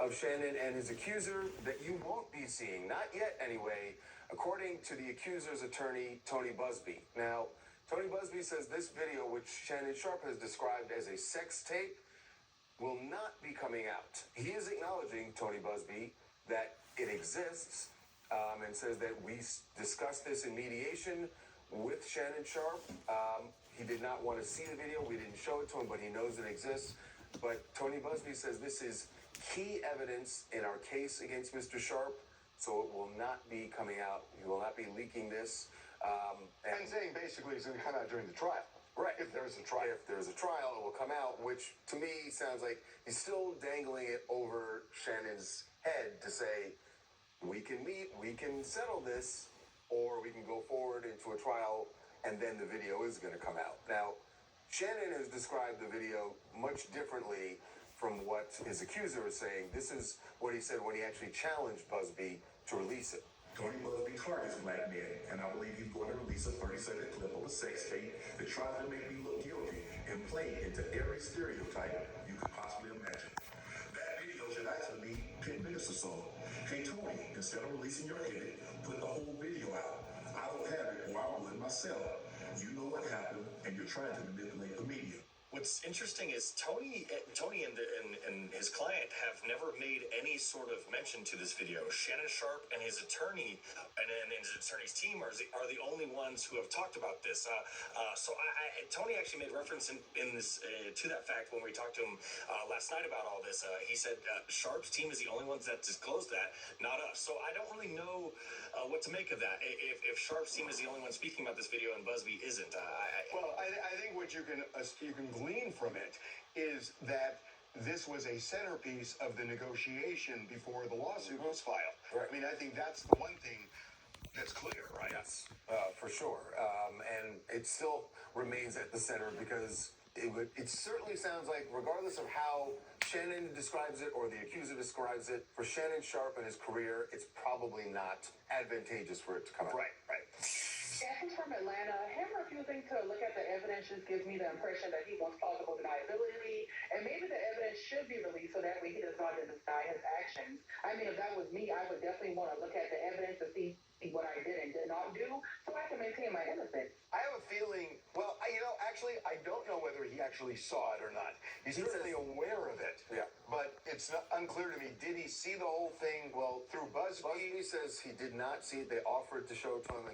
of Shannon and his accuser that you won't be seeing, not yet anyway, according to the accuser's attorney, Tony Busby. Now, Tony Busby says this video, which Shannon Sharpe has described as a sex tape, will not be coming out. He is acknowledging, Tony Busby, that it exists, and says that we discussed this in mediation with Shannon Sharpe. He did not want to see the video. We didn't show it to him, but he knows it exists. But Tony Busby says this is key evidence in our case against Mr. Sharpe, so it will not be coming out. He will not be leaking this. And saying basically it's going to come out during the trial. Right. If there's a trial. If there's a trial, it will come out, which to me sounds like he's still dangling it over Shannon's head to say, we can meet, we can settle this, or we can go forward into a trial, and then the video is going to come out. Now, Shannon has described the video much differently from what his accuser is saying. This is what he said when he actually challenged Busby to release it. Tony Busby targets black men, and I believe he's going to release a 30-second clip of a sex tape that tries to make me look guilty and play into every stereotype you could possibly imagine. That video should actually be 10 minutes or so. Hey, Tony, instead of releasing your edit, put the whole video out. I don't have it, or I would myself. You know what happened, and you're trying to manipulate the media. What's interesting is Tony and his client have never made any sort of mention to this video. Shannon Sharpe and his attorney and his attorney's team are the only ones who have talked about this. So Tony actually made reference in this to that fact when we talked to him last night about all this. He said Sharpe's team is the only ones that disclosed that, not us. So I don't really know what to make of that. If Sharpe's team is the only one speaking about this video and Busby isn't, I think what you can glean from it is that this was a centerpiece of the negotiation before the lawsuit was filed. Right. I mean, I think that's the one thing that's clear, right? Yes, for sure. And it still remains at the center because it certainly sounds like, regardless of how Shannon describes it or the accuser describes it, for Shannon Sharpe and his career, it's probably not advantageous for it to come out. Right. He's from Atlanta. Him refusing to look at the evidence just gives me the impression that he wants plausible deniability, and maybe the evidence should be released so that way he does not deny his actions. I mean, if that was me, I would definitely want to look at the evidence to see what I did and did not do, so I can maintain my innocence. I have a feeling, well, actually, I don't know whether he actually saw it or not. He's certainly aware of it. Yeah. But it's not unclear to me. Did he see the whole thing, through Busby? Busby says he did not see it. They offered to show it to him.